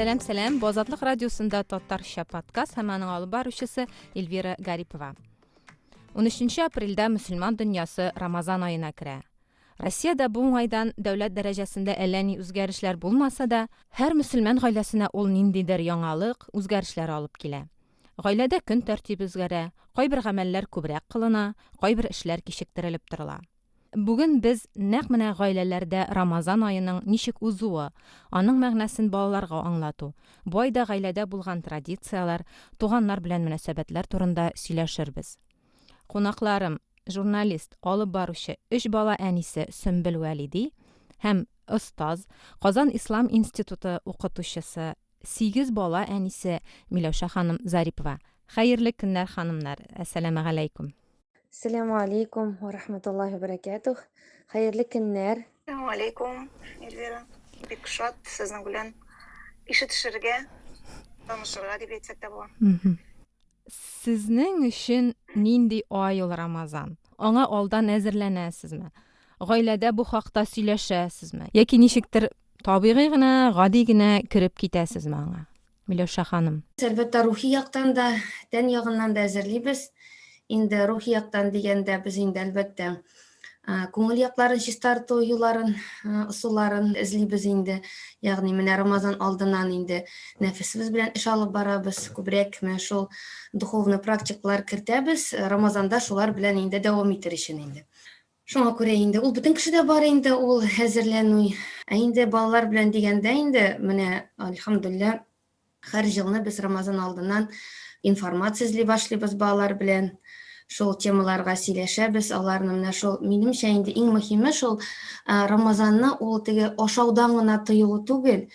Сәлем, Бозатлык радиосында Татарча подкаст һәм аның алып баручысы Эльвира Гарипова. 13 апрельдә мөселман дөньясы Рамазан аена керә. Россиядә бу уңайдан дәүләт дәрәҗәсендә әллә ни үзгәрешләр булмаса да, һәр мөселман гаиләсенә ул ниндидер яңалык, үзгәрешләр алып килә. Гаиләдә көн тәртибе үзгәрә, кайбер гамәлләр күбрәк кылына, кайбер эшләр кичектерелеп торыла. Бүген без нәкъ менә гаиләләрдә Рамазан аеның ничек узуы, аның мәгънәсен балаларга аңлату, бу айда гаиләдә булган традициялар, туганнар белән мөнәсәбәтләр турында сөйләшербез. Кунакларым, журналист, алып баручы 3 бала әнисе Сөмбел Вәлиди һәм остаз, Казан Ислам институты укытучысы, 8 бала әнисе Миләүшә ханым Зарипова. Хәерле көннәр, ханымнар. Әссәламу алейкум. Assalamu alaikum wa rahmatullahi wa barakatuh. Hayırlı günler. Assalamu alaikum, Elvira. Бик шат сезнең белән ишетешергә, танышырга дип әйтсәк тә була. Сезнең өчен нинди ай ул Рамазан? Аңа алдан әзерләнәсезме? Гаиләдә бу хакта сөйләшәсезме? Яки ничектер табигый гына, гади гына кирип китәсезме аңа? Миләүшә ханым. Әлбәттә рухи яктан да, тән ягыннан да әзерлибез. Инде рухи яктан дигәндә без инде әлбәттә күңел якларын чистарту юлларын, ысулларын эзлибез инде. Ягъни менә Рамазан алдыннан инде нәфесебез белән эш алып барабыз, күбрәк менә шул духовный практикалар кертәбез. Рамазанда шулар белән инде дәвам итер өчен инде. Шуңа күрә инде ул бөтен кешедә бар инде ул әзерләнү. Инде балалар белән дигәндә инде менә альхамдулилла һәр елны без Рамазан алдыннан информация эзли башлыйбыз балалар белән. Шул темаларга сөйләшәбез, аларны менә шул минемчә инде иң мөһиме шул Рамазанны ул теге ашаудан гына тыелу түгел,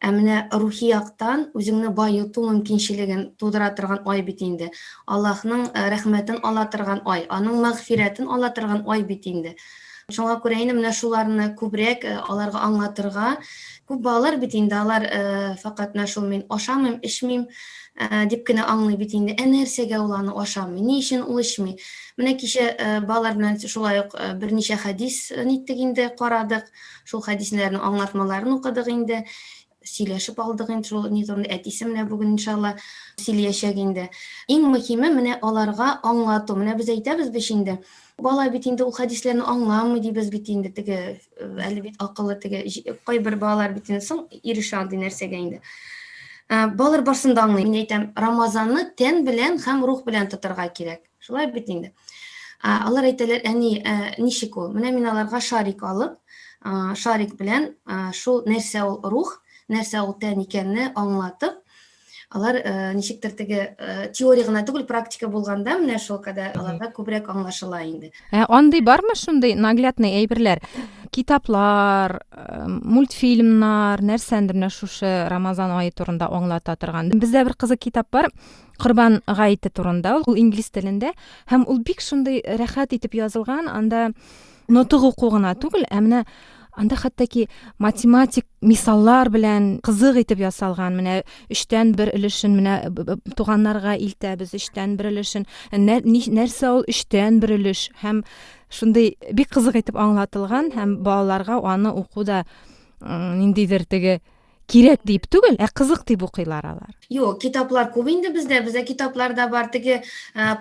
ә менә рухи яктан үзеңне байыту мөмкинчелеген тудыра торган ай бит инде. Аллаһның рәхмәтен ала торган ай, аның мәгъфирәтен ала торган ай бит инде. Шуңа күрә инде менә шуларны күбрәк аларга аңлатырга, күп балалар бит инде алар фақат менә шул мин ашамыйм, эчмим дип кенә аңлый бит инде. Нәрсәгә ул аны ашамый, ни өчен ул эчми? Менә кичә балалар белән шулай ук берничә хәдис ниттек инде, карадык. Шул хәдисләрнең аңлатмаларын укыдык инде. Сөйләшеп алдык инде шул ни турында әтисе менә бүген иншалла сөйләячәк инде. Иң мөһиме менә аларга аңлату. Менә без әйтәбез бит инде. Бала бит инде ул хәдисләрне аңламый дибез бит инде теге әле бит акыллы теге кайбер балалар бит инде соң ирешә андый нәрсәгә инде. Балалар барсында аңлый. Мин әйтәм, Рамазанны тән белән һәм рух белән тотарга кирәк. Шулай бит инде. Алар әйтәләр, әни, ничек ул? Менә мин аларга шарик алып, шарик белән шул нәрсә ул рух, нәрсә ул тән икәнне аңлатып, алар ничектер теге теория гына түгел, практика булганда менә шул кадәр аларга күбрәк аңлашыла инде. Андый бармы шундый наглядный әйберләр? Китаплар, мультфильмнар, нәрсәндер менә шушы Рамазан ае турында аңлата торган. Бездә бер кызык китап бар, Корбан гаете турында, ул инглиз телендә, һәм ул бик шундый рәхәт итеп язылган, анда нотык уку гына түгел, ә менә анда хәтта математик мисаллар белән кызык итеп ясалган. Менә 3тән 1 өлешен менә туганнарга илтәбез, 3тән 1 өлешен. Нәрсә ул 3тән 1 өлеш? Һәм шундый бик кызык итеп аңлатылган һәм балаларга аны укуда ниндидер теге кирәк дип түгел, ә кызык дип укыйлар алар. Юк, китаплар күп инде бездә китапларда бар, теге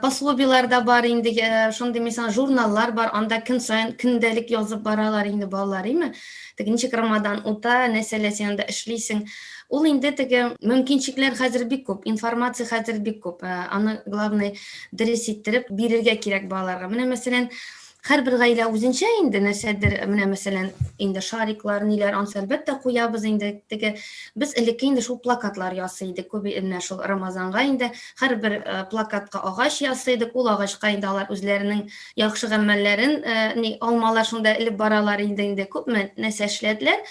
пособиеларда бар инде, шундый мисал журналлар бар, анда көн сайын көндәлек язып баралар инде балалар, име? Теге ничек Рамадан ута, нәрсәләр син анда эшлисең. Ул инде теге мөмкинчекләр хәзер бик күп, информация хәзер бик күп. Аны главный дөрес иттереп бирергә кирәк балаларга. Менә мәсәлән, һәр бер гаилә үзенчә инде нәрсәдер, менә мәсәлән, инде шариклар, ниләр ансы әлбәттә куябыз инде. Теге без элекке инде шул плакатлар ясый идек, күп менә шул Рамазанга инде һәр бер плакатка агач ясый идек. Ул агачка инде алар үзләренең яхшы гамәлләрен, алмалар шунда элеп баралар инде күпме нәрсә эшләделәр.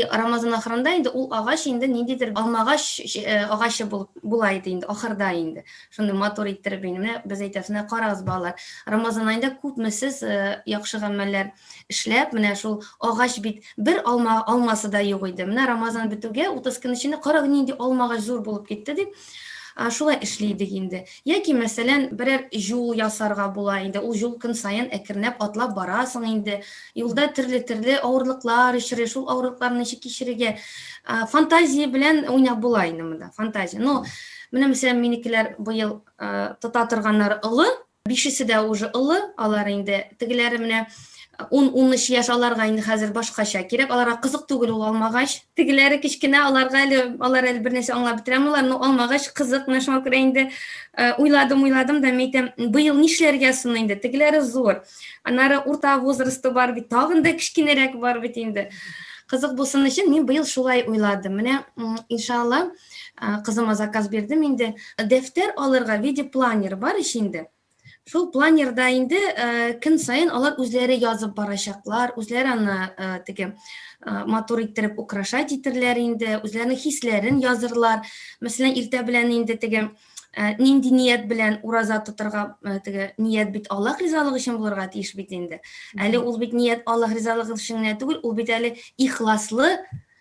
Рамазан ахырында инде ул агач инде ниндидер алмагач агачы була иде инде ахырда инде. Шундый матур иттереп инде без әйтәсенә карагыз балалар. Рамазан айында күпме сез яхшы гамәлләр эшләп, менә шул агач бит бер алмасы да юк иде. Менә Рамазан бетүгә 30 көн эчендә караг нинди алмагач зур булып китте дип. шулай эшлейдек инде. Яки мәсәлән, берәр юл ясарга була инде. Ул юл көн саен әкренләп атлап барасың инде. Юлда төрле авырлыклар ишере, шул авырлыкларны ничек кичерергә фантазия белән уйнап була инде монда. Фантазия. Ну, менә мәсәлән, минекеләр быел тота торганнар олы, 5-се дә уже олы, алар инде тегеләре менә 10-13 яшь аларга инде хәзер башкача кирәк, аларга кызык түгел ул алмагач. Тегеләре кичкенә аларга әле бер нәрсә аңлап бетерә алмыйлар, но алмагач кызык, менә шуңа күрә инде уйладым да мәйтәм, быел нишләргә соң инде, тегеләре зур. Аннары урта возрасты бар бит, тагын да кичкенәрәк бар бит инде. Кызык булсын өчен мин быел шулай уйладым. Менә иншалла кызыма заказ бирдем инде. Дәфтәр алырга виде планер бар ичендә. Шул планерда инде көн сайын алар үзләре язып барачаклар, үзләре аны теге матур иттереп украшать итерләр инде, үзләренең хисләрен язырлар. Мәсәлән, иртә белән инде теге нинди ният белән ураза тотырга, теге ният бит Аллаһ ризалыгы өчен булырга тиеш бит инде. Әле ул бит ният Аллаһ ризалыгы өчен генә түгел, ул бит әле ихласлы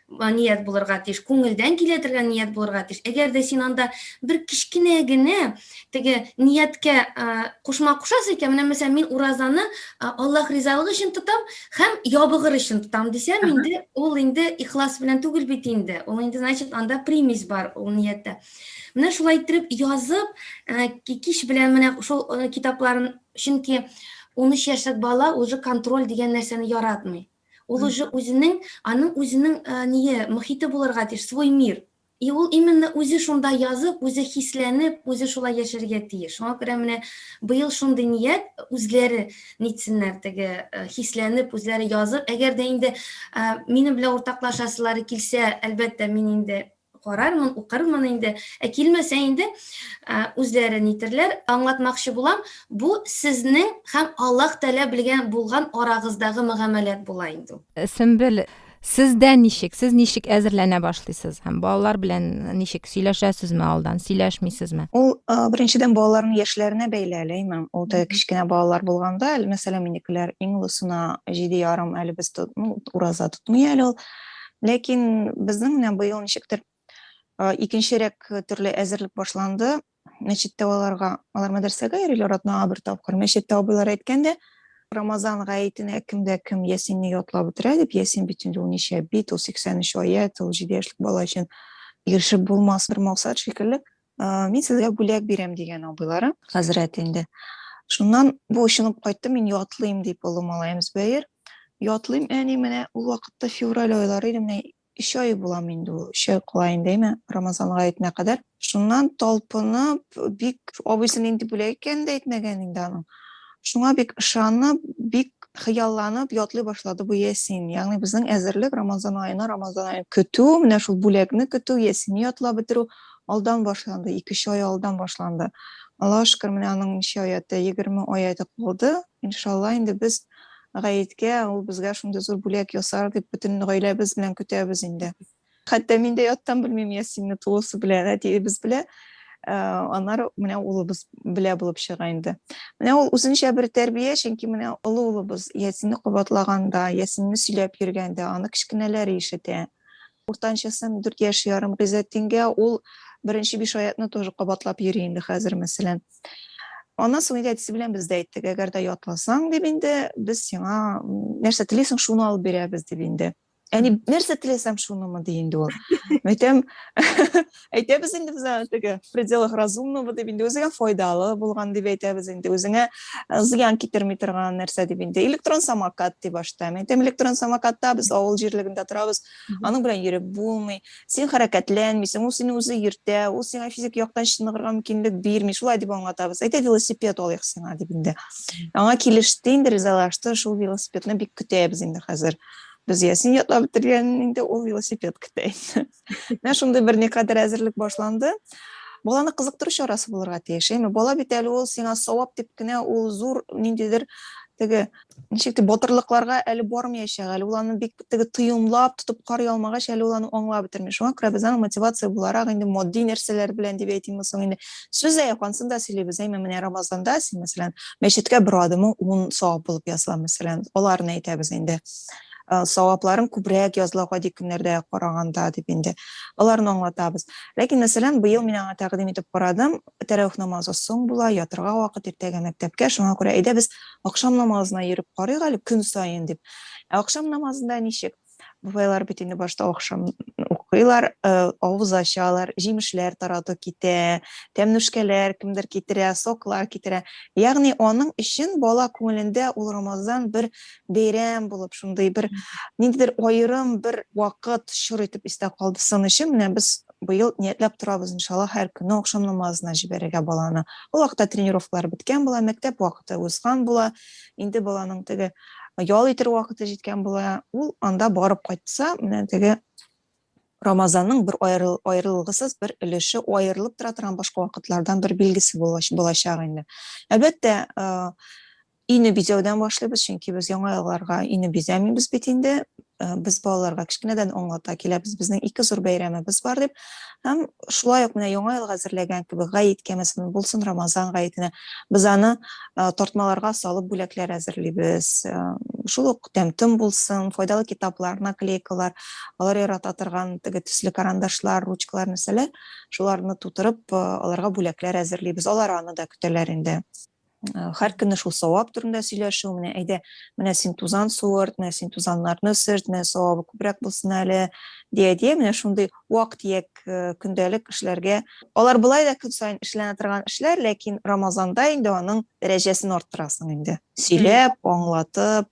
ният булырга тиеш, күңелдән килә торган ният булырга тиеш. Әгәр дә син анда бер кичкенә генә теге нияткә кушма кушасы икән, менә мәсәлән, мин уразаны Аллаһ ризалыгы өчен тотам һәм ябыгыр өчен тотам дисәм, инде ул инде ихлас белән түгел бит инде. Ул инде, значит, анда примесь бар ул нияттә. Менә шулай итеп язып, кич белән менә шул китапларын, чөнки 13 яшьлек бала уже контроль дигән нәрсәне яратмый. Ул уже аның үзенең мөхите булырга тиеш, свой мир. И ул именно үзе шунда язып, үзе хисләнеп, үзе шулай яшәргә тиеш. Шуңа күрә менә быел шундый ният үзләре нитсеннәр, теге хисләнеп, үзләре язып. Әгәр дә инде минем белән уртаклашасылары килсә, әлбәттә мин инде карармын, укырмын инде. Килмәсә инде үзләре нитерләр, аңлатмакчы булам, бу сезнең һәм Аллаһ Тәгалә белгән булган арагыздагы мөгамәләт була инде. Сөмбел, сездә ничек? Сез ничек әзерләнә башлыйсыз? Һәм балалар белән ничек сөйләшәсезме алдан, сөйләшмисезме? Ул беренчедән балаларның яшьләренә бәйле әле. Ул да кичкенә балалар булганда, мәсәлән, минекеләр иң олысына 7,5 әле без ураза тотмый әле ул. Ләкин безнең менә быел ничектер икенчерәк төрле әзерлек башланды. Мәчеттә алар мәдрәсәгә йөриләр, атнага бер тапкыр. Мәчеттә абыйлар әйткәндә, Рамазан гаетенә кем Ясинне ятлап бетерә дип, Ясин бит инде ул ничә бит, ул 83 аят, ул 7 яшьлек бала өчен ирешеп булмас бер максат шикелле. Мин сезгә бүләк бирәм дигән абыйлары, хәзрәт инде. Шуннан бу ышанып кайтты, мин ятлыйм дип, улы малаемыз бәер. Ятлыйм, әни менә ул вакытта февраль айлары иде, менә 3 ай булам инде ул, 3 ай калайын димме, Рамазан гаетенә кадәр. Шуннан талпынып, бик абыйсын инде бүләк икән дә әйтмәгән инде аның. Шуңа бик ышанып, бик хыялланып ятлый башлады бу Ясин. Ягъни безнең әзерлек Рамазан айына көтү, менә шул бүләкне көтү, Ясинне ятлап бетерү алдан башланды, 2 ай алдан башланды. Аллаһ шөкер, менә аның ничә аяты, 20 аяты калды. Иншалла инде без гаеткә ул безгә шундый зур бүләк ясар дип бөтен гаиләбез белән көтәбез инде. Хәтта мин дә яттан белмим Ясинне тулысы белән, әтиебез белә. Аннары менә улыбыз белә булып чыга инде. Менә ул үзенчә бер тәрбия, чөнки менә улыбыз Ясинне кабатлаганда, Ясинне сөйләп йөргәндә, аны кичкенәләре ишетә. Уртанчысы 4 яшь ярым Гыйззәтдингә ул беренче 5 аятны тоже кабатлап йөри инде хәзер мәсәлән. Аннан соң әтисе белән без дә әйттек, әгәр дә ятласаң дип инде, без сиңа нәрсә телисең шуны алып бирәбез дип инде. Әни нәрсә теләсәм шунымы ди инде ул. Әйтәм, әйтәбез инде без теге в пределах разумного дип инде, үзеңә файдалы булган дип әйтәбез инде, үзеңә зыян китерми торган нәрсә дип инде. Электрон самокат дип башта. Әйтәм, электрон самокатта без авыл җирлегендә торабыз, аның белән йөреп булмый. Син хәрәкәтләнмисең, ул сине үзе йөртә, ул сиңа физик яктан чыныгырга мөмкинлек бирми, шулай дип аңлатабыз. Әйтә, велосипед алыйк сиңа дип инде. Аңа килеште инде, ризалашты, шул велосипедны бик көтәбез инде хәзер. Без Ясин ятлап бетергән инде ул велосипед көтә. Менә шундый бер никадәр әзерлек башланды. Баланы кызыктыру чарасы булырга тиеш. Бала бит әле ул сиңа савап дип кенә ул зур ниндидер теге ничек батырлыкларга әле бармаячак. Әле ул аны бик теге тыйымлап тотып карый алмагач, әле ул аны аңлап бетерми. Шуңа күрә без аны мотивация буларак инде модди нәрсәләр белән дип әйтим соң инде. Сүз аякансында сөйлибез. Менә Рамазанда син мәсәлән мәчеткә бер адымы 10 савап булып ясала мәсәлән. Аларны әйтәбез инде. савапларын күбрәк языла гади көннәрдә караганда дип инде аларны аңлатабыз. Ләкин мәсәлән, быел мин аңа тәкъдим итеп карадым, тәрәвих намазы соң була, ятырга вакыт, иртәгә мәктәпкә, шуңа күрә әйдә без акшам намазына йөреп карыйк әле көн саен дип. Акшам намазында ничек? Бабайлар бит инде башта акшам укыйлар, авыз ачалар, җимешләр тарату китә, тәмнүшкәләр кемдер китерә, соклар китерә. Ягъни аның өчен бала күңелендә ул Рамазан бер бәйрәм булып, шундый бер ниндидер аерым бер вакыт шур итеп истә калдысын өчен менә без быел ниятләп торабыз, иншалла, һәр көнне акшам намазына җибәрергә баланы. Ул вакытта тренировкалар биткән була, мәктәп вакыты узган була. Инде баланың теге ял итер вакыты җиткән була. Ул анда барып кайтса, менә теге Рамазанның бер аерылгысыз бер өлеше, аерылып тора торган башка вакытлардан бер билгесе булачак инде. Әлбәттә, ине бизәүдән башлыйбыз, чөнки без яңа елларга ине бизәмибез бит инде. Без балаларга кичкенәдән аңлата киләбез, безнең ике зур бәйрәмебез бар дип. Һәм шулай ук менә яңа елга әзерләгән кебек гаеткә мәсәлән булсын, Рамазан гаетенә без аны тартмаларга салып бүләкләр әзерлибез. Шул ук тәмтем булсын, файдалы китаплар, наклейкалар, алар ярата торган теге төсле карандашлар, ручкалар мәсәле, шуларны тутырып, аларга бүләкләр әзерлибез. Алар аны да көтәләр инде. Һәр көнне шул савап турында сөйләшү, менә әйдә, менә син тузан суырт, менә син тузаннарны сөрт, менә савабы күбрәк булсын әле, дия, менә шундый вак-төяк көндәлек эшләргә. Алар булай да көн саен эшләнә торган эшләр, ләкин Рамазанда инде аның дәрәҗәсен арттырасың инде. Сөйләп, аңлатып,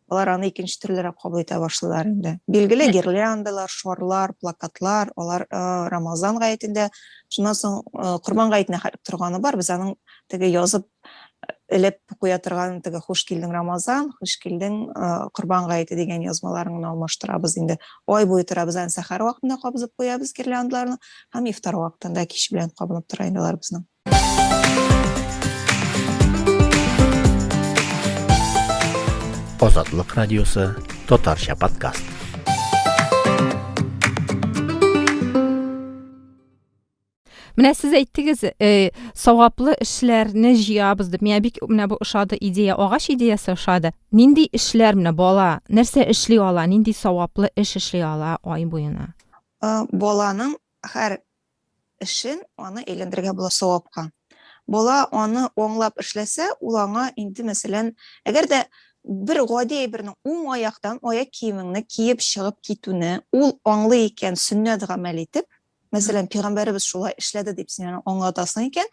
алар аны икенче төрлерәк кабул итә башлыйлар инде. Билгеле гирляндалар, шарлар, плакатлар, алар Рамазан гаетендә, шуннан соң Корбан гаетенә торганы бар, без аның теге язып элеп куя торган теге хуш килдең Рамазан, хуш килдең Корбан гаете дигән язмаларын алмаштырабыз инде. Ай буе торабыз, аны сәхәр вакытында кабызып куябыз гирляндаларны, һәм ифтар вакытында кич белән кабынып тора инде алар безнең. Азатлык радиосы, Татарча подкаст. Менә сез әйттегез, саваплы эшләрне җыябыз дип. Менә бик менә бу ошады идея, агач идеясы ошады. Нинди эшләр менә бала, нәрсә эшли ала, нинди саваплы эш эшли ала ай буена? Баланың һәр эшен аны әйләндерергә була савапка. Бала аны аңлап эшләсә, ул аңа инде мәсәлән, әгәр дә бер гади әйберне уң аяктан аяк киемеңне киеп чыгып китүне ул аңлый икән, сөннәт гамәл итеп, мәсәлән, пәйгамбәрбез шулай эшләде дип син аңлатасың икән,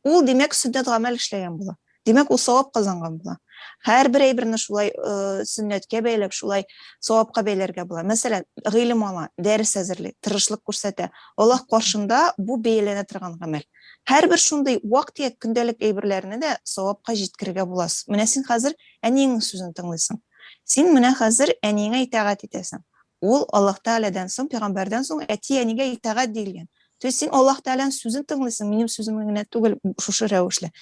ул димәк сөннәт гамәл эшләгән була. Димәк, ул савап казанган була. Һәр бер әйберне шулай сөннәткә бәйләп, шулай савапка бәйләргә була. Мәсәлән, гыйлем ала, дәрес әзерли, тырышлык күрсәтә. Аллаһ каршында бу бәйләнә торган гамәл. Һәр бер шундый вак-төяк көндәлек әйберләрне дә савапка җиткерергә буласыз. Менә син хәзер әниеңнең сүзен тыңлыйсың. Син менә хәзер әниеңә итагать итәсең. Ул Аллаһ Тәгаләдән соң, пәйгамбәрдән соң әти әнигә итагать дигән. То есть син Аллаһ Тәгаләнең сүзен тыңлыйсың, минем сүземне генә түгел, шушы рәвешле.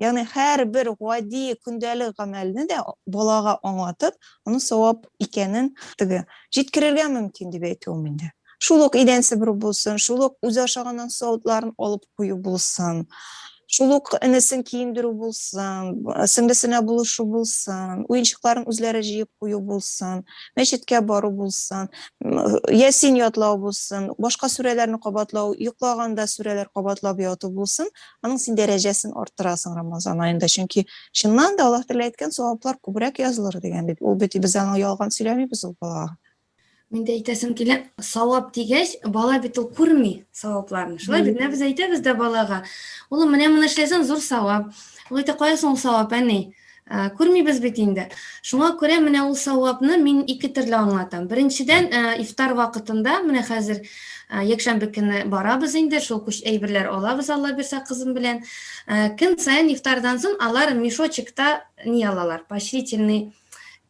Ягъни һәр бер гади көндәлек гамәлне дә балага аңлатып, аның савап икәнен теге җиткерергә мөмкин дип әйтүем инде. Шул ук идән себерү булсын, шул ук үзе ашаганнан савытларын алып кую булсын, шул ук энесен киендерү булсын, сеңлесенә булышу булсын, уенчыкларын үзләре җыеп кую булсын, мәчеткә бару булсын, ясин ятлау булсын, башка сүрәләрне кабатлау, йоклаганда сүрәләр кабатлап яту булсын, аның син дәрәҗәсен арттырасың Рамазан аенда, чөнки чыннан да Аллаһ Тәгалә әйткән саваплар күбрәк язылыр дигән бит. Ул бит без аны ялган сөйләмибез ул балага. Мен дә әйтәсем килә, савап дигәч, бала бит ул күрми савапларны. Шулай бит, без әйтәбез дә балага. Ул менә моны эшләсәң зур савап. Ул әйтә, кая соң савап, әни? Күрмибез бит инде. Шуңа күрә менә ул савапны мин ике төрле аңлатам. Беренчедән, ифтар вакытында, менә хәзер якшәмбе көнне барабыз инде, шул күч әйберләр алабыз, Алла бирсә кызым белән. Көн саен ифтардан соң алар мешочекта ни алалар? Поощрительный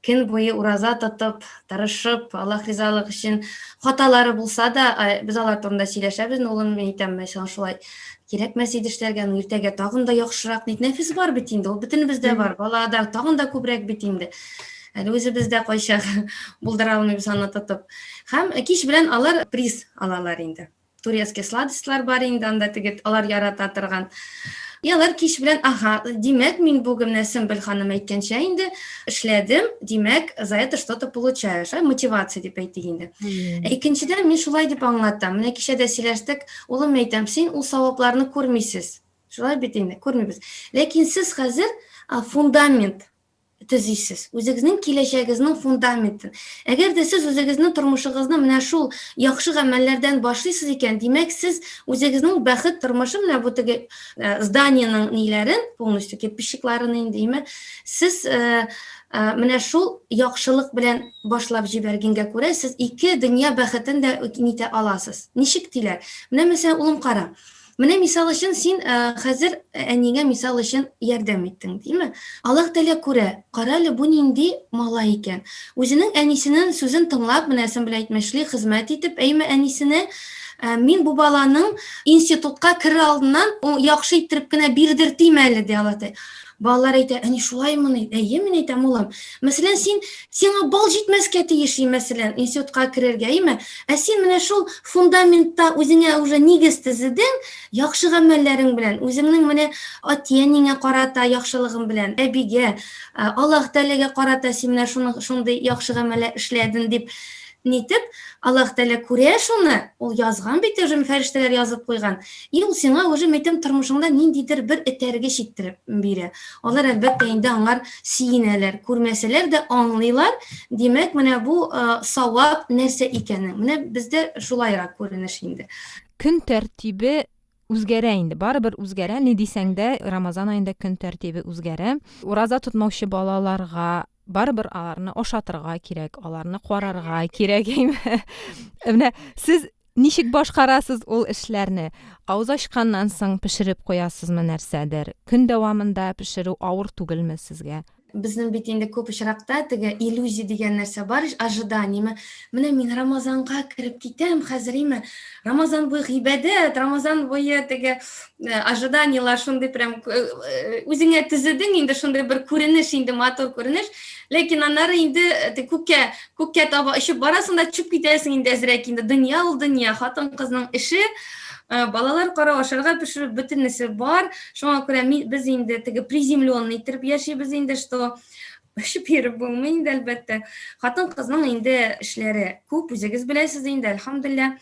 көн буе ураза тотып, тырышып, Аллаһ ризалыгы өчен хаталары булса да, без алар турында сөйләшәбез. Улым мен әйтәм, мәсәлән, шулай кирәкмәс иде эшләргә, иртәгә тагын да яхшырак нит нәфис бар бит инде. Ул бөтенебездә бар. Балада тагын да күбрәк бит инде. Әле үзебездә кайчак булдыра алмыйбыз аны тотып. Һәм кич белән алар приз алалар инде. Турецкий сладостьлар бар инде, анда теге алар ярата торган. Ялар кич белән, ага, димәк, мин бүген Сөмбел ханым әйткәнчә инде эшләдем, димәк, за это что-то получаешь, мотивация дип әйтик инде. Икенчедән мин шулай дип аңлатам. Менә кичә дә сөйләштек, улым әйтәм, син ул савапларны күрмисез. Шулай бит инде, күрмибез. Ләкин сез хәзер фундамент төзисез. Үзегезнең киләчәгегезнең фундаментын. Әгәр дә сез үзегезнең тормышыгызны менә шул яхшы гамәлләрдән башлыйсыз икән, димәк, сез үзегезнең бәхет тормышы менә бу теге зданиянең ниләрен, полностью кирпичикларын инде, сез менә шул яхшылык белән башлап җибәргәнгә күрә, сез ике дөнья бәхетен дә нитә аласыз. Ничек диләр? Менә мәсәлән, улым кара. Менә мисал өчен син хәзер әнигә мисал өчен ярдәм иттең, димме? Аллаһ Тәгалә күрә, каралы бу нинди малай икән. Үзенең әнисенең сүзен тыңлап, менә Сөмбел әйтмешли, хезмәт итеп, әйме әнисенә мин бу баланың институтка керер алдыннан яхшы иттереп кенә бирдертим әле ди Аллаһ. Балалар әйтә, әни шулаймы? Әйе, мин әйтәм, улым. Мәсәлән, сиңа бал җитмәскә тиеш, мәсәлән, институтка керергә, әйме? Ә син менә шул фундаментта үзеңә уже нигез төзедең, яхшы гамәлләрең белән, үзеңнең менә ата-әнеңә карата яхшылыгың белән, әбигә, Аллаһ Тәгаләгә карата син менә шундый яхшы гамәлләр эшләдең дип нитеп, Аллаһ Тәгалә күрә шуны, ул язган бит, уже фәрештәләр язып куйган. И ул сиңа уже мәйтәм тормышыңда ниндидер бер этәргеч иттереп бирә. Алар әлбәттә инде аңар сөенәләр, күрмәсәләр дә аңлыйлар. Димәк, менә бу савап нәрсә икәнен. Менә бездә шулайрак күренеш инде. Көн тәртибе үзгәрә инде. Барыбер үзгәрә, ни дисәң дә, Рамазан аенда көн тәртибе үзгәрә. Ураза тотмаучы балаларга барыбер аларны ашатырга кирәк, аларны карарга кирәк. Менә сез ничек башкарасыз ул эшләрне? Авыз ачканнан соң пешереп куясызмы нәрсәдер? Көн дәвамында пешерү авыр түгелме сезгә? Безнең бит инде күп очракта теге иллюзия дигән нәрсә бар, ожидание. Менә мин Рамазанга кирип китәм, хәзер Рамазан буе гыйбадәт, Рамазан буе теге ожиданиелар шундый прям үзеңә төзедең инде шундый бер күренеш, инде матур күренеш. Ләкин аннары инде күккә таба очып барасың да чүп китәсең инде әзрәк инде. Дөнья ул дөнья, хатын кызның эше. Балалар кара ашарга пешереп бөтенесе бар. Шуңа күрә без инде теге приземленный итеп яшибез инде, что пешеп йөреп булмый инде әлбәттә. Хатын кызның инде эшләре күп, үзегез беләсез инде, әлхәмдүлилlah.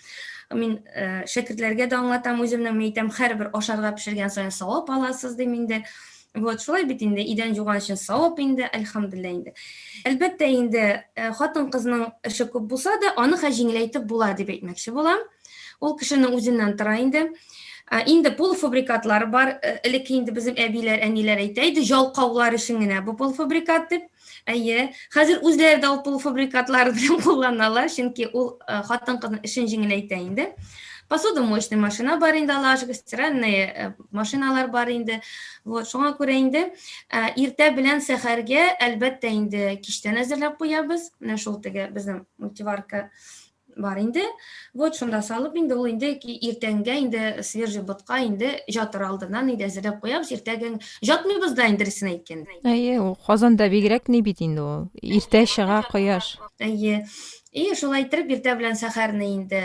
Мин шәкертләргә дә аңлатам, үземнең әйтәм, һәрбер ашарга пешергән саен савап аласыз дим инде. Вот шулай бит инде, идән юган өчен савап инде, әлхәмдүлилlah инде. Әлбәттә инде хатын кызның эше күп булса да, аны җиңеләйтеп була дип әйтмәкче булам. Ул кешенең үзеннән тора инде. Инде полуфабрикатлар бар. Элекке инде безнең әбиләр, әниләр әйтә иде, җалкаулар өчен генә бу полуфабрикат дип. Әйе, хәзер үзләре дә ул полуфабрикатлар белән кулланалар, чөнки ул хатын кызның эшен җиңеләйтә инде. Посудомоечный машина бар инде, стиральные машиналар бар инде. Вот, шуңа күрә инде иртә белән сәхәргә әлбәттә инде кичтән әзерләп куябыз. Менә шул теге безнең мультиварка бар инде. Вот шунда салып инде ул инде иртәнгә инде свежий ботка инде жатыр алдыннан инде әзерләп куябыз. Иртәгә жатмыйбыз да инде рисен әйткәндә. Әйе, ул Казанда бигрәк ни бит инде ул. Иртә чыга кояш. Әйе. Шулай итеп иртә белән сәхәрне инде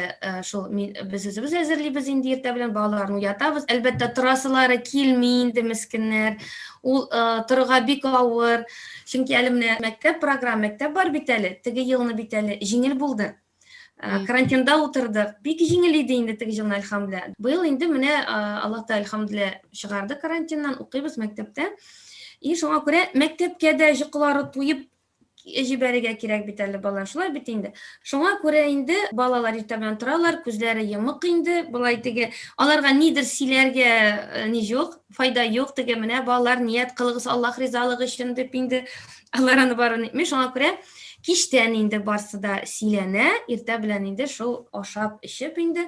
шул без үзебез әзерлибез инде иртә белән балаларны уятабыз. Әлбәттә торасылары килми инде мескеннәр. Ул торырга бик авыр. Чөнки әле менә мәктәп бар бит әле. Теге елны бит әле җиңел булды. Карантинда утырдык. Бик җиңел иде инде теге җылны, әлхәмдүлилlah. Быел инде менә Аллаһ та әлхәмдүлилlah чыгарды карантиннан, укыйбыз мәктәптә. Шуңа күрә мәктәпкә дә җыклары туеп җибәрергә кирәк бит әле балалар, шулай бит инде. Шуңа күрә инде балалар иртә белән торалар, күзләре йомык инде. Булай теге аларга нидер сөйләргә ни юк, файда юк. Теге менә балалар ният кылыгыз Аллаһ ризалыгы өчен дип инде алар аны барын әйтми. Шуңа күрә кичтән инде барсы да сөйләнә, иртә белән инде шул ашап эчеп инде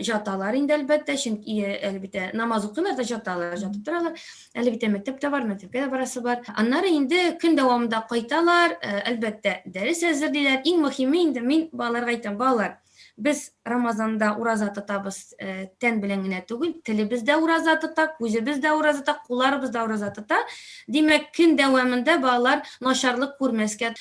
жаталар инде әлбәттә, чөнки әлбәттә намаз укыйлар да жаталар, жатып торалар. Әлбәттә мәктәптә бар, мәктәпкә дә барасы бар. Аннары инде көн дәвамында кайталар, әлбәттә дәрес әзерлиләр. Иң мөһиме инде мин балаларга әйтәм, балалар, Biz Ramazanda ураза тотабыз тән белән генә түгел, телебез дә ураза тота, күзебез дә ураза тота, кулларыбыз да ураза тота. Димәк, көн дәвамында балалар начарлык күрмәскә.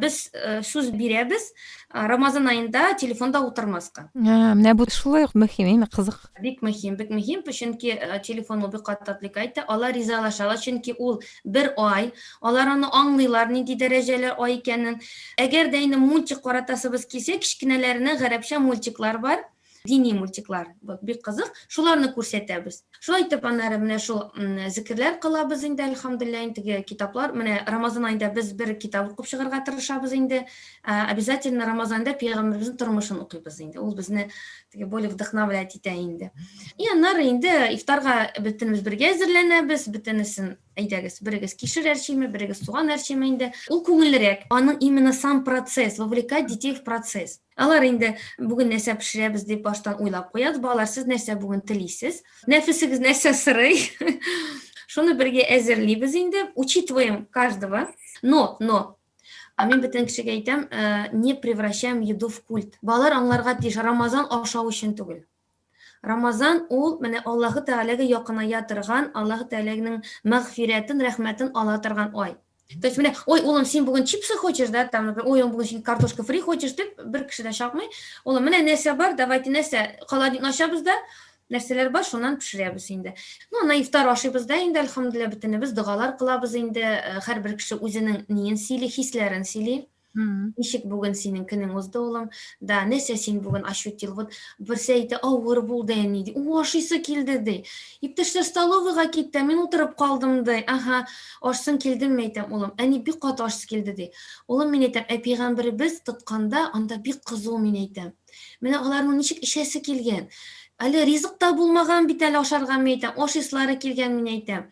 Без сүз бирәбез Рамазан айында телефонда утырмаска. Менә бу шулай ук мөһим, кызык. Бик мөһим, чөнки телефон ул бик каты отвлекает. Алар ризалашалар, чөнки ул бер ай, алар аны аңлыйлар, нинди дәрәҗәләр ай икәнен. Әгәр дә инде мультик каратасыбыз килсә, кичкенәләренә гарәпчә мультиклар бар, дини мультиклар, бик кызык, шуларны күрсәтәбез. Шулай итеп, аннары менә шул зикрләр кылабыз инде, әлхәмдүлилләһ, инде китаплар. Менә Рамазан айында без бер китап укып чыгарга тырышабыз инде. Обязательно Рамазанда пәйгамбәребезнең тормышын укыйбыз инде. Ул безне более вдохновлять итә инде. И аннары инде ифтарга бөтенебез бергә әзерләнәбез, бөтенесен әйдәгез, берегез кишер әрчиме, берегез суган әрчиме инде. Ул күңеллерәк. Аның именно сам процесс, вовлекать детей в процесс. Алар инде бүген нәрсә пешерәбез дип баштан уйлап куябыз. Балалар, сез нәрсә бүген телисез? Нәфесегез нәрсә сырый? Шуны бергә әзерлибез инде, учитываем каждого. Но мен бөтен кешегә әйтәм, не превращаем еду в культ. Балалар аңларга тиеш, Рамазан ашау өчен түгел. Рамазан ул менә Аллаһы Тәгаләгә якыная торган, Аллаһы Тәгаләнең мәгъфирәтен, рәхмәтен ала торган ай. То есть менә, ой, улым, син бүген чипсы хочешь, да, там, например, ой, бүген син картошка фри хочешь дип, бер кеше дә шакмый. Улым, менә нәрсә бар, давайте нәрсә, холодильник ачабыз да, нәрсәләр бар, шуннан пешерәбез инде. Ана ифтар ашыйбыз да инде, әлхәмдүлилләһ, бөтенебез дугалар кылабыз инде, һәрбер кеше үзенең ниен сөйли, хисләрен сөйли. Ничек бүген синең көнең узды, улым? Да, нәрсә син бүген ощутил? Вот берсе әйтә, авыр булды әни ди. У, ашыйсы килде ди. Иптәшләр столовыйга китте, мин утырып калдым ди. Аха, ашсын килдеме әйтәм, улым? Әни бик каты ашсы килде ди. Улым, мин әйтәм, пәйгамбәребез тотканда, анда бик кызу, мин әйтәм. Менә аларның ничек ишәсе килгән? Әле ризыкта булмаган бит, әле ашарга мен әйтәм, ашыслары килгән, мин әйтәм.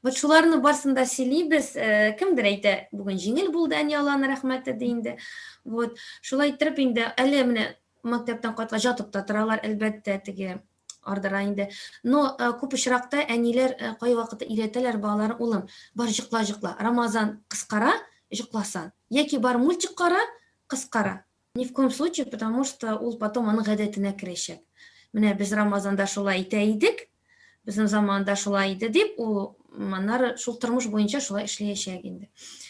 Вот шуларны барсында сөйлибез, кемдер әйтә, бүген җиңел булды, әни Аллаһның рәхмәте ди инде. Вот шулай итеп инде, әле менә мәктәптән кайтка жатып та торалар, әлбәттә, теге ардыра инде. Но күп очракта әниләр кай вакытта өйрәтәләр балаларын, улым, бар җыкла, Рамазан кыскара, җыкласан. Яки бар мультик кара, кыскара. Ни в коем случае, потому что ул потом аның гадәтенә керәчәк. Менә без Рамазанда шулай итә идек, безнең заманда шулай иде дип, ул аннары шул тормыш буенча шулай эшләячәк инде.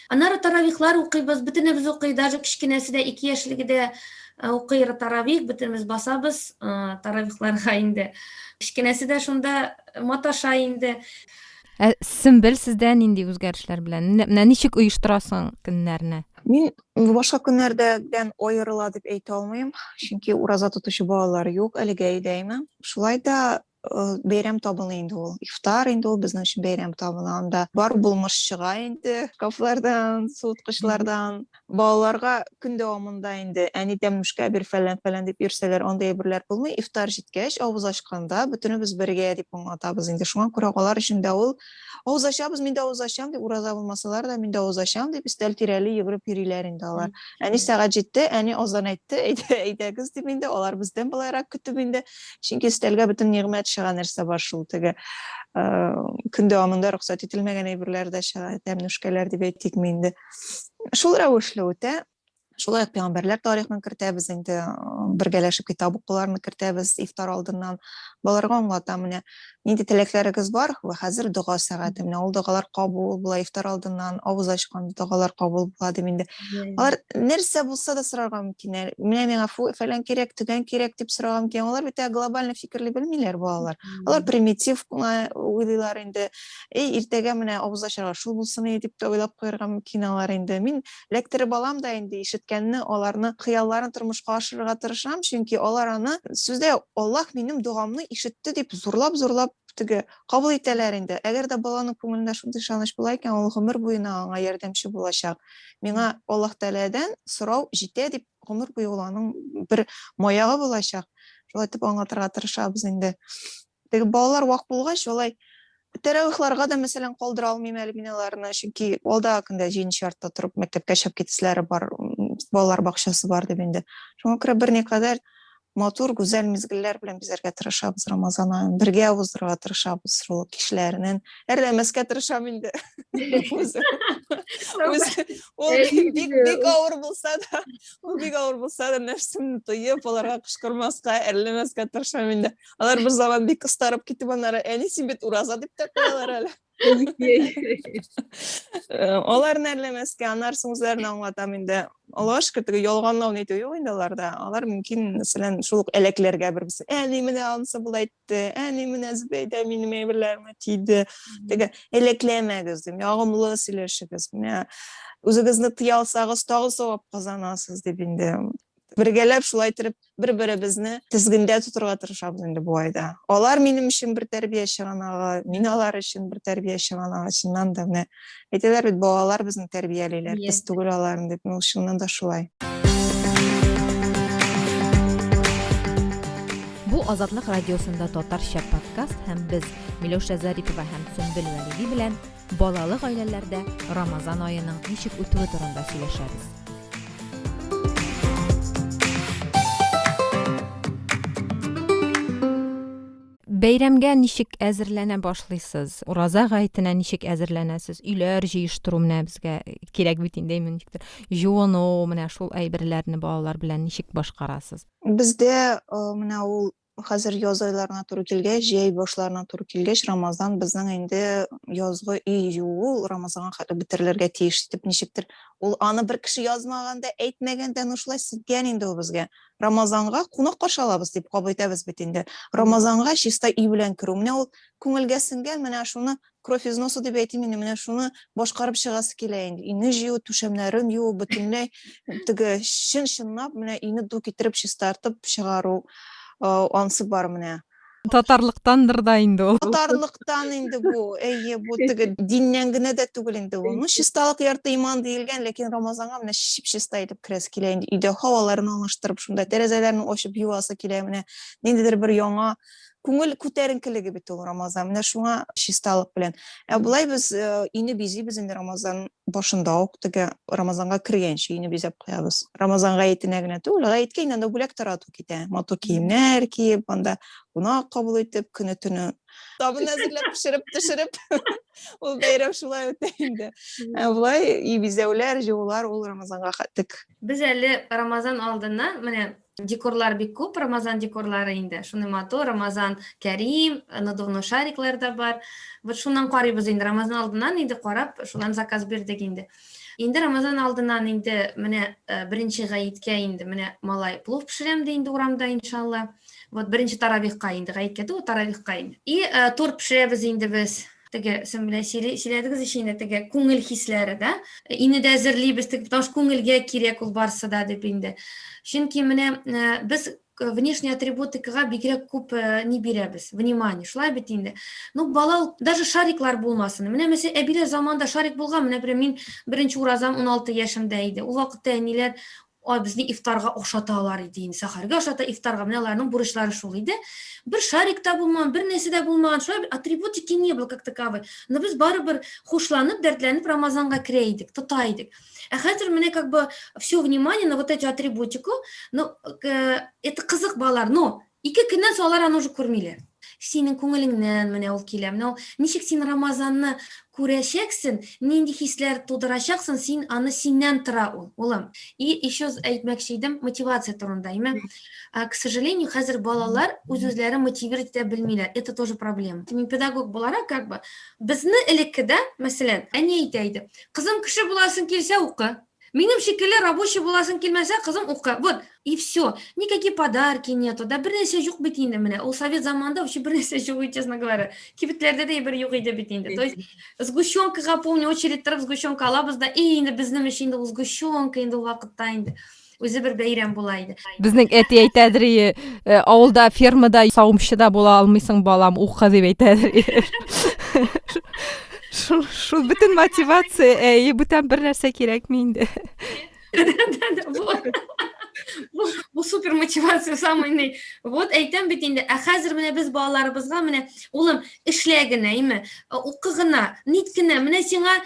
Аннары таравихлар укыйбыз, бөтенебез укый, даже кичкенәсе дә 2 яшьлегедә укый таравих, бөтенебез басабыз таравихларга инде. Кичкенәсе дә шунда маташа инде. Сөмбел, сездән нинди үзгәрешләр белән? Менә ничек оештырасың көннәрне? Мин башка көннәрдән аерыла дип әйтә алмыйм, чөнки ураза тотучы балалар юк, әлегә әйдәйме. Шулай да бәйрәм табыны инде ул. Ифтар инде ул безнең өчен бәйрәм табыны. Анда бар булмыш чыга инде, кафлардан, суыткычлардан. Балаларга көн дәвамында инде әни тәмүшкә бир фәлән дип йөрсәләр, андай әйберләр булмый. Ифтар җиткәч, авыз ачканда бөтенебез бергә дип аңлатабыз инде. Шуңа күрә алар өчен дә ул авыз ачабыз, мин дә авыз ачам дип, ураза булмасалар да, мин дә авыз ачам дип, өстәл тирәли йөгереп йөриләр инде алар. Әни сәгать җитте, әни азан әйтте, әйдәгез дип инде, алар бездән болайрак көтеп инде. Чөнки өстәлгә бөтен нигъмәт чыга нәрсә бар шул, теге көн дәвамында рөхсәт ителмәгән әйберләр дә чыга, тәмнүшкәләр дип әйтикме инде. Шул рәвешле үтә. Шулай пәйгамбәрләр тарихын кертәбез инде, бергәләшеп китап укуларны кертәбез ифтар алдыннан. Балаларга аңлатам, менә нинди теләкләрегез бар, ва хәзер дуга сәгате, менә ул дугалар кабул була, ифтар алдыннан авыз ачканда дугалар кабул була дип инде. Алар нәрсә булса да сорарга мөмкин. Менә миңа фәлән кирәк, төгән кирәк дип сорарга мөмкин. Алар бит глобаль фикерле белмиләр балалар. Алар примитив уйлыйлар инде. Иртәгә менә авыз ачарга шул булсын дип тә уйлап куярга мөмкин алар инде. Мин лекторы балам да инде ишеткәнне, аларны хыялларын тормышка ашырырга тырышам, чөнки алар аны сүздә Аллаһ минем дугамны ишетте дип зурлап теге кабул итәләр инде. Әгәр дә баланың күңелендә шундый ышаныч була икән, ул гомер буена аңа ярдәмче булачак. Миңа Аллаһ Тәгаләдән сорау җитә дип, гомер буе аның бер маягы булачак. Шулай итеп аңлатырга тырышабыз инде. Теге балалар вак булгач, шулай тәравихларга да мәсәлән калдыра алмыйм әле мин аларны, чөнки алда көндә 7 яртта торып мәктәпкә чыгып китәселәре бар, балалар бакчасы бар дип инде. Шуңа күрә берникадәр motor güzel mizgiller bilen bizlerge tırışabız Ramazan ayını. Birge uzdurga tırışabız şol kişilerinin. Erlemeske tırışam indi. O big ağır bulsa da nefsimni tuyup olarga kışkırmaska, erlemeske tırışam indi. Alar bir zaman bir kıstarıp kitip onlara enisi bit uraza dip de koyalar öyle. Olar nerlemeske anarsınız erini anlatam indi. Allah'a şükür yolganlaw netiyor yok indalarda. Alar mümkün mesela şuluk eleklerge bir birisi. Mine alınsa bulaytdı. Mine zibeyde mini meyvelerime tiydi. Dege elekleme gözüm. Yağımlı sileşigiz. Özügizni tıyalsağız tağı sovap kazanasız debinde. Birgelep şulaytırıp bir-birimizni tizginde tuturga tırışabız indi bu ayda. Olar menim için bir terbiye şaganaga, men alar için bir terbiye şaganaga şundan da ne. Aytediler bit balalar bizni terbiyeleyler, biz tugul alarım dep, şundan da şulay. Bu Azadlık Radiosunda Tatarşa podcast hem biz Milosha Zaripova hem Sümbül Valivi bilen balalı ailelerde Ramazan ayının nişik ötüğü turunda söyleşeriz. Beyramga nişik äzirlene başlaysız? Uraza gaytına nişik äzirlenesiz? Üler jiyiştiru mene bizge kerek bitin deymenlikdir. Jono mene şol aýberlerini balalar bilen nişik başkarasız? Bizde mene ul hazır yoz aylarına turu kelgeç, jey boşlarına turu kelgeç, Ramazan bizden endi yozgu iyyu Ramazan'a bitirlerge tiyiştip nişiktir. Ul anı bir kişi yazmaganda, eytmegenden uşlay sizgen indi o bizge. Ramazan'a kunak qaşalabız dip qabaytabız bitinde. Ramazan'a şista iyi bilen kiru. Mene ul көңілгесінген mene şunu kроф из носа dip eytim indi. Mene şunu boşqarıp şığası keleyindi. İni jiyu, tuşemlerin yu, bütünley tigi şın-şınnap, mene ini du kitirip şistartıp şığaru ansı bar mene. Tatarlıktandır da indi ol. Tatarlıktan indi bu. Bu dinlengine de tugul indi bu. Şistalık yartı iman değilgen, lekin Ramazan'a mene şip-şista edip kres keleyindi. İde havalarını alıştırıp şunda terezelerini oşup yuvası keleyimine. Nendidir bir yona көңіл көтәрінкілігі бит ул Рамазан. Менә шуңа шисталык белән. Булай без ине бизибез инде Рамазан башында ук теге Рамазанга кергәнче ине бизәп куябыз. Рамазанга әйтенә генә түгел, әйткән инде анда бүләк тарату китә. Матур киемнәр киеп, анда кунак кабул итеп, көне-төне табын әзерләп пешереп ул бәйрәм шулай үтә инде. Булай и бизәүләр, җыулар ул Рамазанга хәттек. Biz әле Рамазан алдыннан менә декорлар бик күп, Рамазан декорлары инде. Шуны матур, Рамазан Кәрим, надувной шариклар да бар. Вот шуннан карыйбыз инде Рамазан алдыннан инде карап, шулан заказ бирдек инде. Инде Рамазан алдыннан инде менә беренче гаеткә инде менә малай плов пешерәм ди инде урамда иншалла. Вот беренче таравихка инде гаеткә дә таравихка инде. И торт пешерәбез инде без. Теге сен сөйләдегез ишенә теге күңел хисләре да. Ине дә әзерлибез теге, потому что күңелгә кирәк ул барсы да дип инде. Чөнки менә без внешний атрибутикага бигрәк күп ни бирәбез, внимание. Шулай бит инде. Ну бала даже шариклар булмасын. Менә мәсәлән, әбиләр заманда шарик булган. Менә мин беренче уразам 16 яшымда иде. Ул вакытта әниләр безне ифтарга ошаталар иде. Сахарга ошата ифтарга. Менә аларның бурычлары шул иде. Bir şarik da bulman, bir nesi de bulman, şöyle bir atributiki не было как таковой. Но biz baribir hoşlanıp, dertlenip Ramazan'a kireydik, tutaydık. Хәзер менә как бы все внимание на вот эти атрибутику, но это кызык балар, но ике көннән соң алар аны уже күрмиләр. Синең күңелеңнән менә ул килә. Менә ничек син Рамазанны күрәчәксең, нинди хисләр тудырачаксың, син аны синнән тора ул, улым. И еще әйтмәкче идем, мотивация турында. К сожалению, хәзер балалар үз-үзләрен мотивировать итә белмиләр. Это тоже проблема. Мин педагог буларак как бы безне элеккедә, мәсәлән, әни әйтә иде. Кызым кеше буласың килсә укы. Минем шикелле рабочий буласың килмәсә, кызым укы. Вот, и все. Никакие подарки нету. Да бер нәрсә юк бит инде менә. Ул совет заманда вообще бер нәрсә юк, честно говоря. Кибетләрдә дә бер юк иде бит инде. То есть сгущенкага помню, очередь торып сгущенка алабыз да, и инде безнең өчен инде ул сгущенка инде вакытта инде. Үзе бер бәйрәм була иде. Безнең әти әйтәдер, авылда, фермада савымчыда була алмыйсың балам, укы дип әйтәдер. Шул bütün мотивация, бүтән бер нәрсә кирәкми инде. Bu супер мотивация самый. Вот әйтәм бит инде. Хәзер менә без балаларыбызга менә улым эшләгенә, име, укыгына, ниткенә, менә сиңа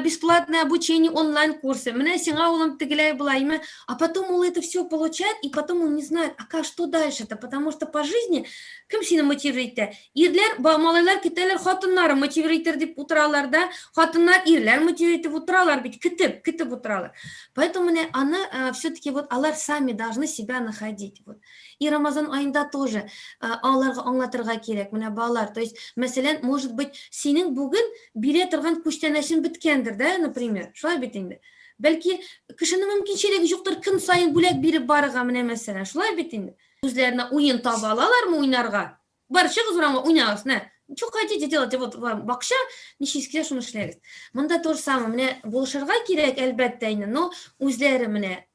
бесплатное обучение онлайн курсы, менә сиңа улым тегеләй булаймы, а потом он это все получает, и потом он не знает, что дальше-то, потому что по жизни кем сине мотивирует? Ирләр, малайлар китәләр, хатыннары мотивирует дип утыралар да, хатыннар ирләр мотивирует дип утыралар бит, китеп утыралар. Поэтому она все-таки вот алар сами должны себя находить. Вот. И Рамазан айында тоже аларга аңлатырга кирәк, менә балалар. То есть, мәсәлән, может быть, синең бүген бирә торган күчтәнәшең биткәндер, да, например. Шулай бит инде. Бәлки кешенең мөмкинчелеге юктыр көн сайын бүләк биреп барырга, менә мәсәлән. Шулай бит инде. Үзләренә уен таба алалармы уйнарга? Бар, чыгыз урамга уйнагыз, нә. Что хотите делать? Вот вам бакша, ничего шуны эшләгез. Монда то же самое. Менә булышырга кирәк, әлбәттә инде, но үзләре менә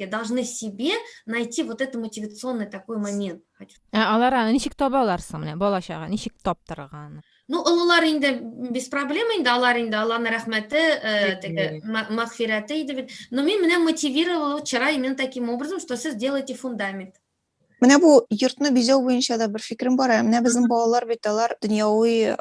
должны себе найти вот это мотивационный такой момент. Алар ничек табалар соң менә балачага, ничек таптырган? Ну, олылар инде без проблем инде, алар инде Алланың рәхмәте, мәгъфирәте иде бит. Но мен менә мотивировала вчера именно таким образом, что сез делаете фундамент. Менә бу йортны бизәү буенча да бер фикрем бар. Менә безнең балалар бит алар дөньяви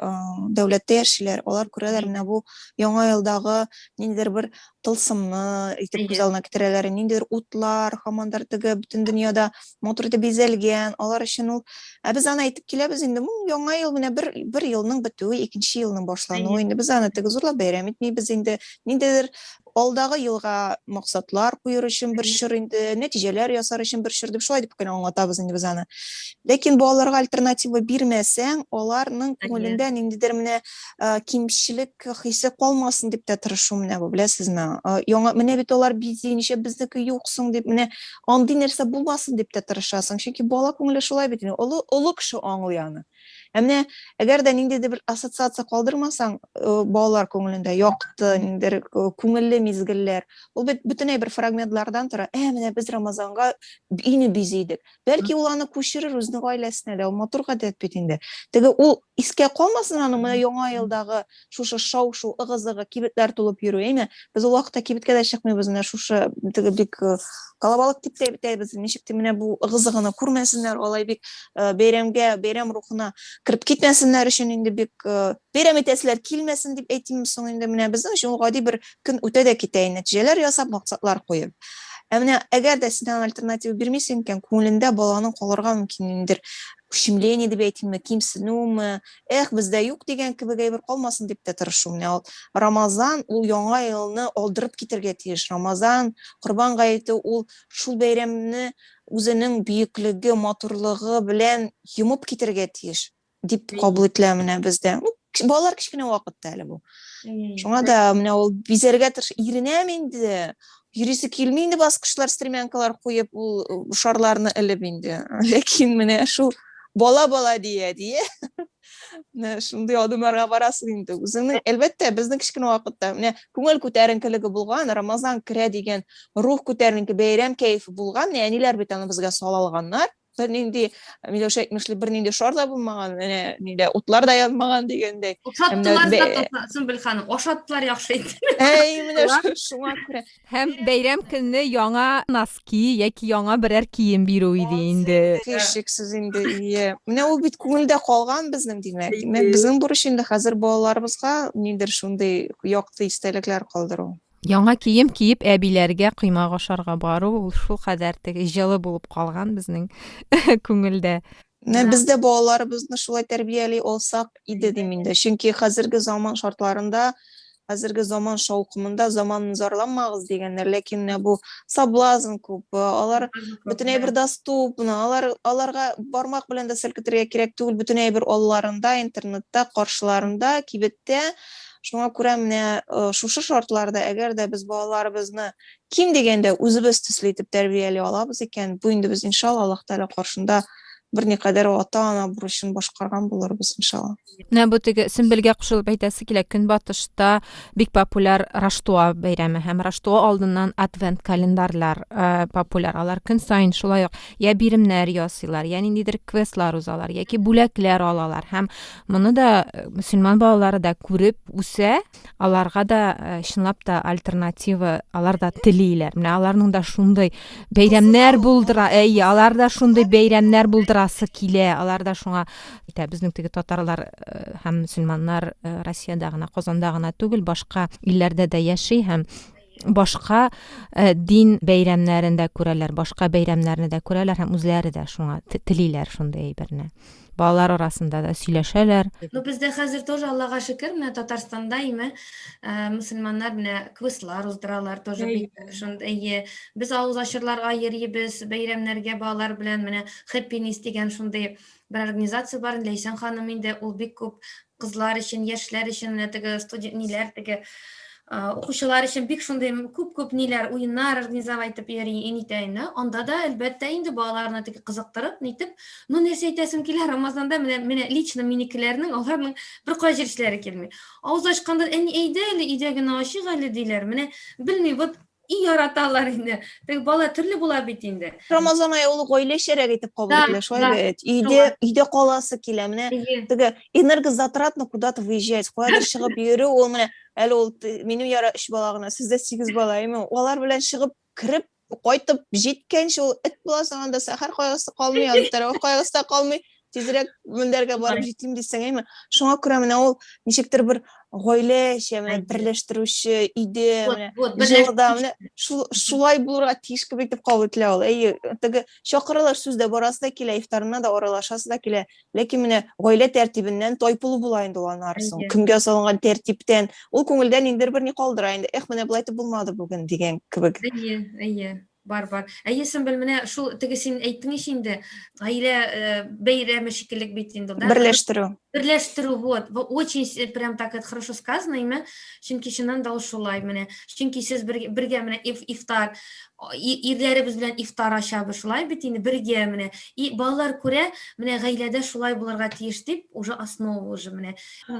дәүләттә яшиләр. Алар күрәләр менә бу яңа елдагы ниндидер бер тылсымны итеп күз алдына китерәләр, ниндидер утлар, хамандар теге бөтен дөньяда матур итеп бизәлгән. Алар өчен ул без аны әйтеп киләбез инде. Бу яңа ел менә бер елның бетүе, икенче елның башлануы. Инде без аны теге зурлап бәйрәм итмибез инде. Ниндидер алдагы елга максатлар куер өчен бер чор инде, нәтиҗәләр ясар өчен бер чор дип шулай дип кенә аңлатабыз инде без аны. Ләкин балаларга альтернатива бирмәсәң, аларның күңелендә ниндидер менә кимчелек хисе калмасын дип тә тырышу менә бу, беләсезме? Яңа менә бит алар бизи, ничә безнеке юксың дип менә андый нәрсә булмасын дип тә тырышасың. Чөнки бала күңеле шулай бит. Олы кеше аңлый аны. Менә әгәр дә ниндидер бер ассоциация калдырмасаң, балалар күңелендә якты, ниндидер күңелле мизгелләр, ул бит бөтенләй бер фрагментлардан тора. Менә без Рамазанга ине бизидек. Бәлки ул аны күчерер үзенең гаиләсенә дә, ул матур гадәт бит инде. Теге ул искә калмасын аның менә яңа елдагы шушы шау-шу, ыгы-зыгы, кибетләр тулып йөрү, әйме? Без ул вакытта кибеткә дә чыкмыйбыз, менә шушы теге бик калабалык дип тә әйтәбез. Ничек тә менә бу ыгы-зыгыны күрмәсеннәр, алай бик бәйрәмгә, бәйрәм рухына кирип китмәсеннәр өчен инде бик бәйрәм итәселәр килмәсен дип әйтим соң инде менә безнең өчен гади бер көн үтә дә китә, нәтиҗәләр ясап, максатлар куеп. Менә әгәр дә син альтернатива бирмисең икән, күңелендә баланың калырга мөмкиндер. Күчемление дип әйтимме, кимсенүме, бездә юк дигән кебек әйбер калмасын дип тә тырышу. Менә Рамазан ул яңа елны алдырып китергә тиеш. Рамазан, Корбан гаете ул шул бәйрәмне үзенең бөеклеге, матурлыгы белән йомып китергә тиеш дип кабул ителә менә бездә. Балалар кичкенә вакытта әле бу. Шуңа да менә ул бизәргә тырыш, иренәм инде. Йөрисе килми инде, баскычлар, стремянкалар куеп, ул шарларны элеп инде. Ләкин менә шул бала дия. Менә шундый адымларга барасың инде. Үзеңнең әлбәттә безнең кичкенә вакытта менә күңел күтәренкелеге булган, Рамазан керә дигән рух күтәренке, бәйрәм кайфы булган, әниләр бит аны безгә сала алганнар. Бер нинди Миләүшә әйтмешли, бер нинди шар да булмаган, менә нидә утлар да янмаган дигәндәй. Ошаттылар да Сөмбел ханым, ошаттылар яхшы инде. Менә шуңа күрә. Һәм бәйрәм көнне яңа носки яки яңа берәр кием бирү иде инде. Шексез инде. Менә ул бит күңелдә калган безнең, димәк. Безнең бурыч инде хәзер балаларыбызга ниндидер шундый якты истәлекләр калдыру. Яңа кием киеп әбиләргә коймак ашарга бару, ул шул кадәр теге җылы булып калган безнең күңелдә. Бездә балаларыбызны шулай тәрбияли алсак иде дим инде. Чөнки хәзерге заман шартларында, хәзерге заман шаукымында заманны зарланмагыз дигәннәр, ләкин бу соблазн күп. Алар бөтенләй бер доступ, аларга бармак белән дә селкетергә кирәк түгел, бөтенләй бер алларында, интернетта, каршыларында, кибеттә. Шуңа күрә менә шушы шартларда әгәр дә без балаларыбызны ким дигәндә үзебез төсле итеп тәрбияли алабыз икән, бу инде без иншалла Аллаһ Тәгалә каршында берникадәр ата-ана бурычын башкарган булырбыз иншалла. Менә бу теге Сөмбелгә кушылып әйтәсе килә, Көнбатышта бик популяр Раштуа бәйрәме һәм Раштуа алдыннан адвент календарлар популяр. Алар көн сайын шулай ук я биремнәр ясыйлар, я ниндидер квестлар узалар, яки бүләкләр алалар һәм моны да мөселман балалары да күреп үсә, аларга да чынлап та альтернатива, алар да телиләр. Менә аларның да шундый бәйрәмнәр булдыра, алар да шундый бәйрәмнәр булдырасы килә, алар да шуңа безнең теге татарлар һәм мөселманнар Россиядә гына, Казанда гына түгел, башка илләрдә дә яши һәм башка дин бәйрәмнәрендә күрәләр, башка бәйрәмнәрне дә күрәләр һәм үзләре дә шуңа телиләр шундый әйберне. Балалар арасында да сөйләшәләр. Ну бездә хәзер тоже Аллага шөкер, менә Татарстанда име мөселманнар менә квестлар уздыралар тоже бик шундый. Без авыз ачырларга йөрибез, бәйрәмнәргә балалар белән менә Happiness дигән шундый бер организация бар, Ләйсән ханым инде, ул бик күп кызлар өчен, яшьләр өчен, менә теге студентлар, теге укучылар өчен бик шундый күп ниләр, уеннар организовать итеп йөритә. Анда да әлбәттә инде балаларны теге кызыктырып, нитеп, ну нәрсә әйтәсем килә, Рамазанда менә лично минекеләрнең, аларның бер кая җирешләре килми. Авыз ачканда, әни әйдә әле, өйдә генә ачык әле диләр. Менә белми, вот яраталар инде. Теге бала төрле була бит инде. Рамазан айы ул гаилә шәрәк итеп кабул ителә, шулай бит. Өйдә каласы килә, менә теге энергозатратно куда-то выезжать, куйда чыгып йөрү, ул менә әле ул минем яра 3 бала гына, сездә 8 бала, алар белән чыгып, кирип, кайтып җиткәнче ул эт буласың, анда сәхәр кайгысы калмый, анда тарау кайгысы да калмый, тизрәк мендәргә барып җитим дисәң, шуңа күрә менә ул ничектер бер гаилә менә берләштерүче иде, менә җылда менә шулай булырга тиеш кебек дип кабул ителә ул. Теге чакырылыр сүздә барасы да килә, ифтарына да аралашасы да килә, ләкин менә гаилә тәртибеннән тайпылу була инде анарсын. Көнгә салынган тәртиптән ул күңелдә ниндидер бер ни калдыра инде. Менә булай итеп булмады бүген дигән кебек. Бар. Сөмбел менә шул теге син әйттең инде, гаилә бәйрәме шикеллек бит инде, да? Берләштерү, вот. Очень прям так это хорошо сказано, чөнки чыннан да шулай менә. Чөнки сез бергә менә ифтар, ирләребез белән ифтар ачабыз шулай бит инде бергә менә. Балалар күрә, менә гаиләдә шулай булырга тиеш дип, уже основа уже менә.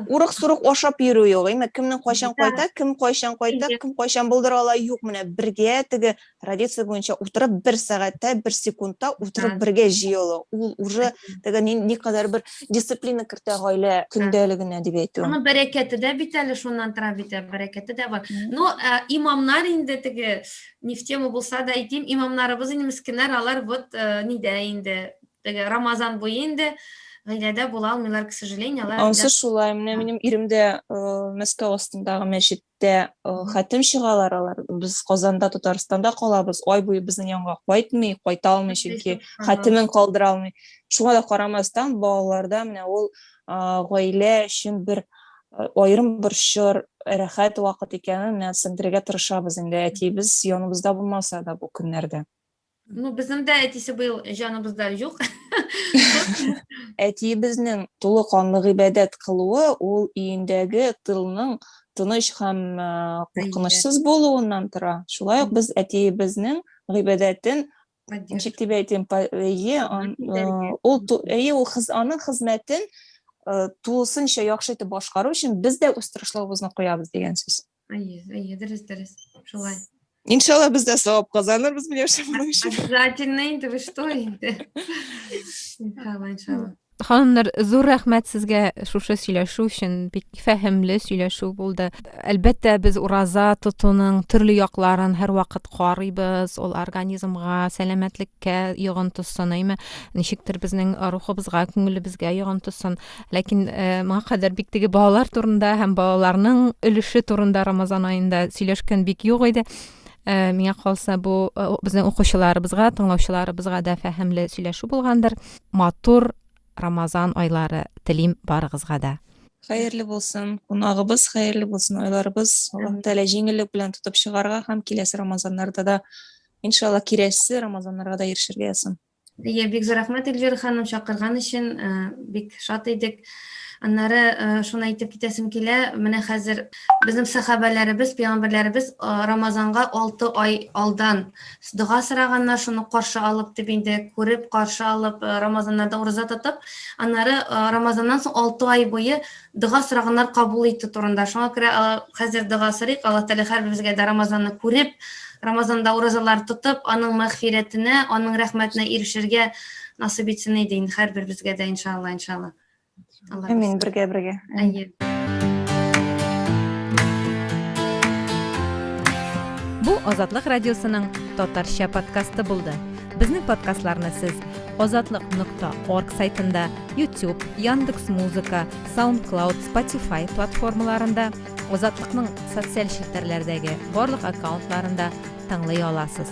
Урык-сурык ашап йөрү юк, кемнең кайчан кайта, кем кайчан булдыра ала юк, менә бергә теге традиция буенча утырып 1 сәгатьтә, 1 секундта утырып бергә җыелу. Ул уже теге никадәр бер дисциплина кертә гаилә көндәлегенә дип әйтү. Аны бәрәкәте дә бит әле шуннан тора бит, бәрәкәте дә бар. Но имамнар инде теге не в тему булса да әйтим, имамнарыбыз инде мискеннәр, алар вот нидә инде теге Рамазан буе инде гаиләдә була алмыйлар, к сожалению. Ансы шулай, менә минем иремдә Мәскәү астындагы мәчеттә хатим чыгалар алар. Без Казанда, Татарстанда калабыз. Ай буе безнең янга кайтмый, кайта алмый, чөнки хатимен калдыра алмый. Шуңа да карамастан балаларда менә ул гаилә өчен бер аерым бер чор, рәхәт вакыт икәнен менә сеңдерергә тырышабыз инде. Әтибез яныбызда булмаса да бу көннәрдә. Ну, безнең дә әтисе быел җаныбызда юк. Әтибезнең тулы канлы гыйбадәт кылуы ул өендәге тылның тыныч һәм куркынычсыз булуыннан тора. Шулай ук без әтибезнең гыйбадәтен ничек дип әйтим, ул аның хезмәтен тулысынча яхшы итеп башкару өчен без дә үз тырышлыгыбызны куябыз дигән сүз. Дөрес. Шулай. Иншалла без дә савап казанырбыз, Миләүшә. Обязательно инде, вы что инде. Иншалла. Ханымнар, зур рәхмәт сезгә шушы сөйләшү өчен, бик фәһемле сөйләшү булды. Әлбәттә, без ураза тотуның төрле якларын һәрвакыт карыйбыз, ул организмга, сәламәтлеккә йогынтысын, ничектер безнең рухыбызга, күңелебезгә йогынтысын. Ләкин моңа кадәр бик теге балалар турында һәм балаларның өлеше турында Рамазан аенда сөйләшкән бик юк иде. Миңа калса бу безнең укучыларыбызга, тыңлаучыларыбызга да фәһемле сөйләшү булгандыр. Матур Рамазан айлары телим барыгызга да. Хәерле булсын, кунагыбыз хәерле булсын, айларыбыз Аллаһ Тәгалә җиңеллек белән тотып чыгарга һәм киләсе Рамазаннарда да иншалла кирәсе Рамазаннарга да ирешергә ясын. Бик зур рәхмәт Эльвира ханым чакырган өчен, бик шат идек. Аннары шуны әйтеп китәсем килә, менә хәзер безнең сахабәләребез, пәйгамбәрләребез Рамазанга 6 ай алдан дуга сораганнар, шуны каршы алып дип инде күреп, каршы алып, Рамазаннарда ураза тотып, аннары Рамазаннан соң 6 ай буе дуга сораганнар кабул итү турында. Шуңа күрә хәзер дуга сорыйк, Аллаһ Тәгалә һәрберебезгә дә Рамазанны күреп, Рамазанда уразалар тотып, аның мәгъфирәтенә, аның рәхмәтенә ирешергә насыйп итсен иде инде һәрберебезгә дә иншалла. Амин, бергә. Әйе. Бу Азатлык радиосының татарча подкасты булды. Безнең подкастларны сез azatlyk.org сайтында, YouTube, Яндекс.Музыка, SoundCloud, Spotify платформаларында, Азатлыкның социаль челтәрләрдәге барлык аккаунтларында тыңлый аласыз.